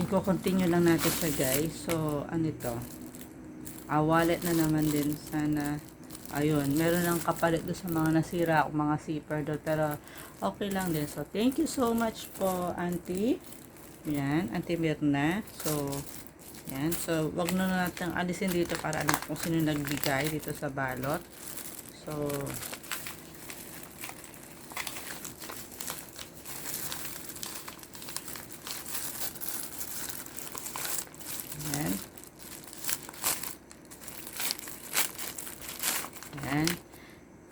i-continue lang natin siya guys. So ano ito, wallet na naman din sana. Ayun, meron lang kapalit doon sa mga nasira o mga zipper doon, pero okay lang din. So thank you so much po auntie. Yan, auntie Mirna. So yan, so wag na natin alisin dito para alam kung sino nagbigay dito sa balot. So yan. Yan.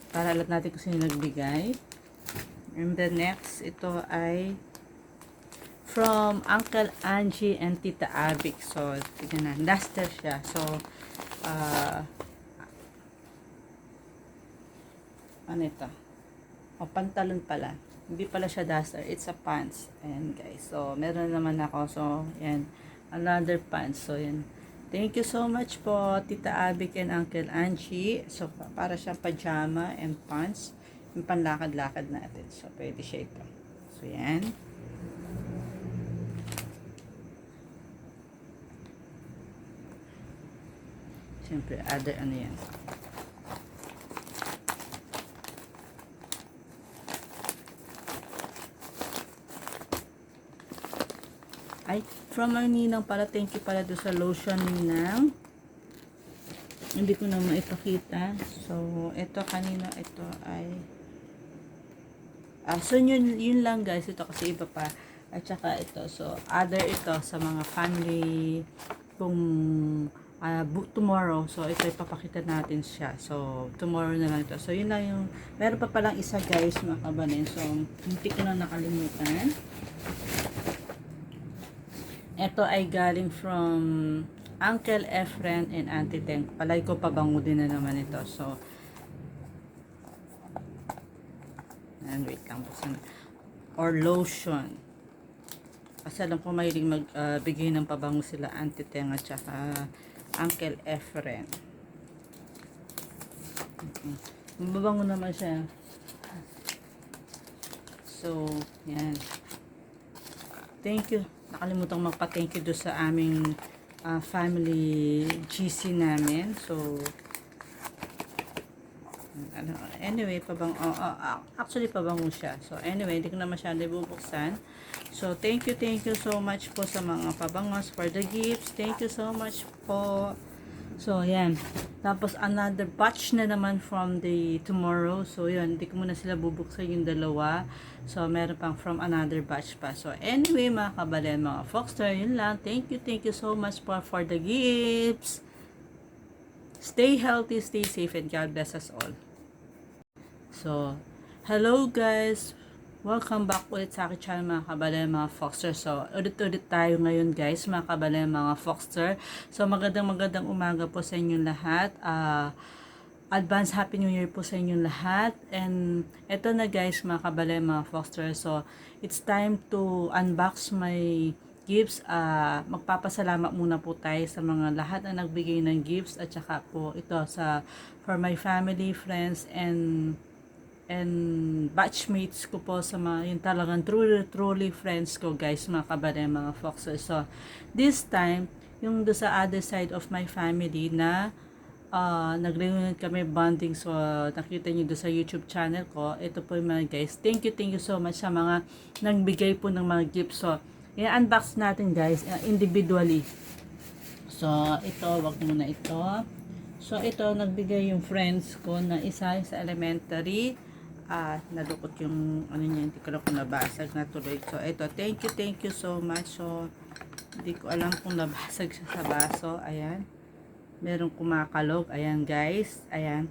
Para alam natin kung sino nagbigay. And the next, ito ay from Uncle Angie and Tita Abik. So, tignan na. Duster siya. So, ano ito? O, pantalon pala. Hindi pala siya duster. It's a pants. Ayan, guys. So, meron naman ako. So, yan. Another pants. So, yan. Thank you so much po, Tita Abik and Uncle Angie. So, para siyang pajama and pants. Yung panlakad-lakad natin. So, pwede siya ito. So, yan. Siyempre, other ano yan. Ay, from our ninang pala, thank you pala doon sa lotion ninang. Hindi ko na maipakita. So, ito kanina, ito ay so yun lang guys, ito kasi iba pa. At saka ito, so other ito sa mga family kung tomorrow. So, ito ipapakita natin siya. So, tomorrow na lang ito. So, yun lang yung, meron pa palang isa guys mga kabanin. So, hindi ko na nakalimutan. Ito ay galing from Uncle Efren and Auntie Teng. Palay ko pabango din na naman ito. So, and wait lang po. Or lotion. Kasi alam ko mahilig magbigay ng pabango sila Auntie Teng at saka Uncle Efren. Mababango naman siya. So, yan. Thank you. Nakalimutan magpa-thank you doon sa aming family GC namin. So, anyway, actually pabango siya. So, anyway, hindi ko na masyado bubuksan. So, thank you so much po sa mga pabangos for the gifts. Thank you so much po. So, yan. Tapos, another batch na naman from the tomorrow. So, yun. Hindi ko muna sila bubuksan yung dalawa. So, meron pang from another batch pa. So, anyway, mga kabalen, mga Foxter, yun lang. Thank you so much for the gifts. Stay healthy, stay safe, and God bless us all. So, hello guys. Welcome back ulit sa aking channel mga kabalen, mga Foxter. So, ulit tayo ngayon guys, mga kabalen, mga Foxter. So, magandang umaga po sa inyong lahat. Advance Happy New Year po sa inyong lahat. And, eto na guys, mga kabalen, mga Foxter. So, it's time to unbox my gifts. Magpapasalamat muna po tayo sa mga lahat na nagbigay ng gifts. At saka po ito for my family, friends, and batchmates ko po sa mga yung talagang truly friends ko guys, mga kabalen, mga Foxers. So, this time, yung do sa other side of my family na nag-reunion kami bonding. So, nakita nyo do sa YouTube channel ko. Ito po yung mga guys. Thank you so much sa mga nagbigay po ng mga gifts. So, i-unbox natin guys individually. So, ito, wag muna ito. So, ito, nagbigay yung friends ko na isa sa elementary. Nalukot yung ano niya, hindi ko lang kung nabasag na tuloy. So, ito, thank you so much. So, hindi ko alam kung nabasag siya sa baso. Ayan. Merong kumakalog. Ayan, guys. Ayan.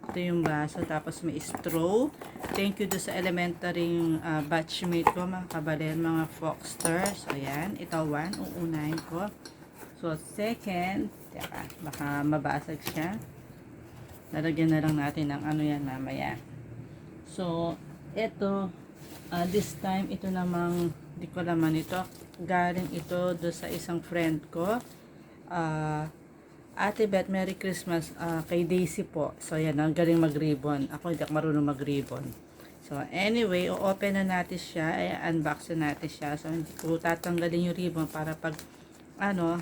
Ito yung baso. Tapos, may straw. Thank you do sa elementary batchmate ko, mga kabalen, mga Foxsters. Ayan. Ito, one. Uunahin ko. So, second. Teka, baka mabasag siya. Lalagyan na lang natin ng ano yan mamaya. So, ito, this time, ito namang, di ko naman ito, galing ito do sa isang friend ko. Ate Beth, Merry Christmas kay Daisy po. So, yan, ang galing mag-ribbon. Ako hindi ako marunong mag-ribbon. So, anyway, o-open na natin siya, ay unbox na natin siya. So, hindi ko tatanggalin yung ribbon para pag, ano,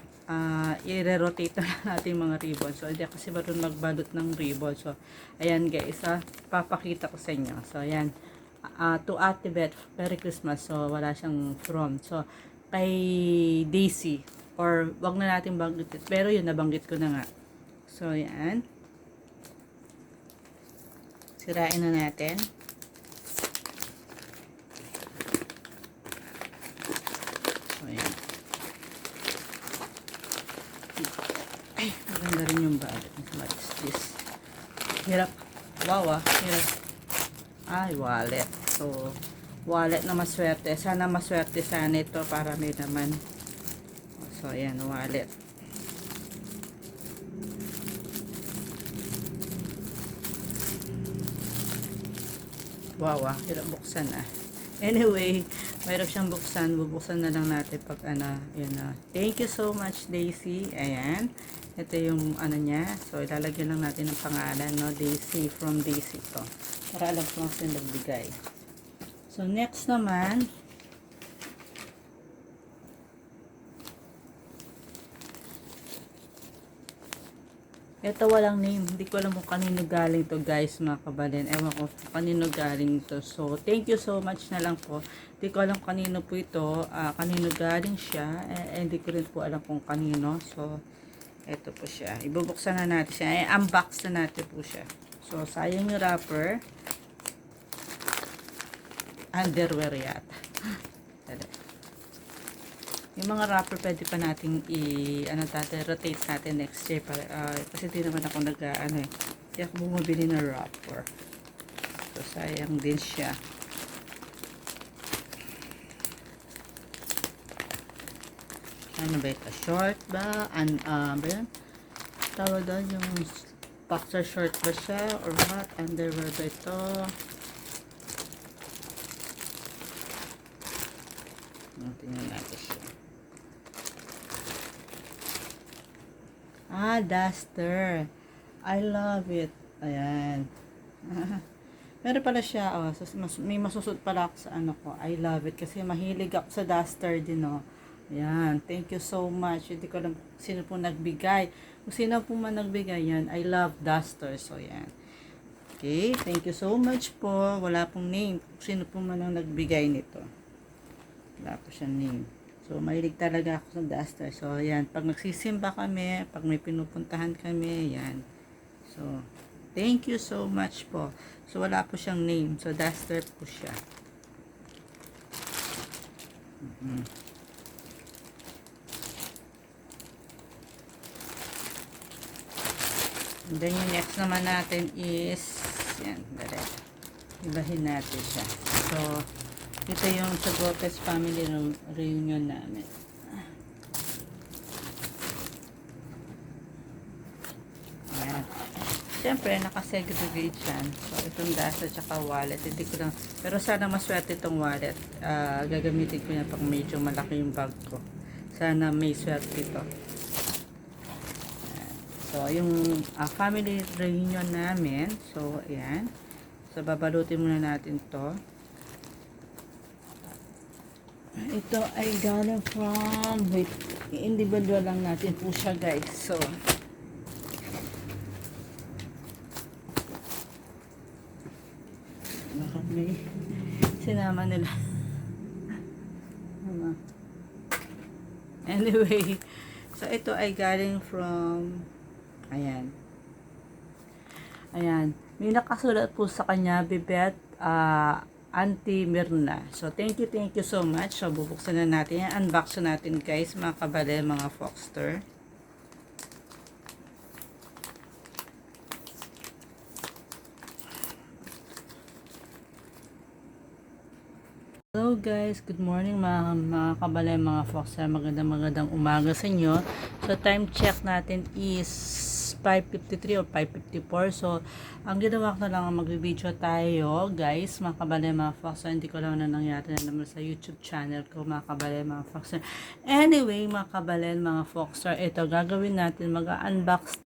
i-rotate na natin yung mga ribbon. So, hindi kasi marunong magbalot ng ribbon. So, ayan guys, papakita ko sa inyo. So, ayan, to Ate Beth, Merry Christmas. So, wala siyang from. So, kay Daisy, or wag na natin banggit, pero yun, nabanggit ko na nga. So, ayan. Sirain na natin. So, ayan. Ay, maganda rin yung balot. What is this? Hirap. Wow, hirap. Ay, wallet. So, wallet na maswerte. Sana maswerte sana ito para may naman. So, ayan, wallet. Wow, hirap buksan Anyway, mayroon siyang buksan. Bubuksan na lang natin pag yun Thank you so much, Daisy. Ayan. Ito yung niya. So, ilalagyan lang natin ng pangalan, no? Daisy, from Daisy to. Para alam ko lang sila nagbigay. So, next naman, ito walang name. Hindi ko alam kung kanino galing to guys, mga kabalin. Ewan ko kung kanino galing to. So, thank you so much na lang po. Hindi ko alam kanino po ito. Kanino galing siya. Hindi ko rin po alam kung kanino. So, ito po siya. Ibubuksan na natin siya. Unbox na natin po siya. So, sayang yung wrapper. Underwear yata. Yung mga wrapper pwede pa nating rotate natin next year para, kasi di naman ako hindi ako bumabili ng wrapper. So sayang din siya. Ano ba ito? Short ba? Ba yan? Tawag doon yung boxer short ba siya? Or what? Underwear ba ito? Tingnan natin siya. Duster. I love it. Ayan. Meron pala siya, may masusot pala ako sa ko. I love it kasi mahilig ako sa duster din, Ayan. Thank you so much. Hindi ko alam sino po nagbigay. Kung sino po man nagbigay yan, I love duster. So, yan. Okay. Thank you so much po. Wala pong name. Kung sino po man ang nagbigay nito. Wala po siyang name. So, mahilig talaga ako sa duster. So, ayan. Pag nagsisimba kami, pag may pinupuntahan kami, ayan. So, thank you so much po. So, wala po siyang name. So, duster po siya. And then, yung next naman natin is, yan, ibahin natin siya. So, ito yung sa Gopes family reunion namin. Ayan. Siyempre, naka-segregate yan. So, itong dasa tsaka wallet. Hindi ko lang, pero sana maswerte itong wallet. Gagamitin ko yan pag medyo malaki yung bag ko. Sana may swerte ito. So, yung family reunion namin. So, ayan. So, babalutin muna natin to. Ito ay galing from, wait, individual lang natin po siya guys. So, bakit may sinama nila? Anyway, so ito ay galing from, ayan. May nakasulat po sa kanya, Bibet, Auntie Mirna. So, thank you so much. So, bubuksan na natin yan. Unbox na natin guys, mga kabale, mga Foxter. Hello guys, good morning mga kabale, mga Foxter. Magandang umaga sa inyo. So, time check natin is 5:53 or 5:54. So, ang ginawa ko na lang, mag-video tayo, guys, mga kabale, mga Foxer. Hindi ko lang na nangyari na naman sa YouTube channel ko, mga kabale, mga Foxer. Anyway, mga kabale, mga Foxer, ito, gagawin natin, mag-unbox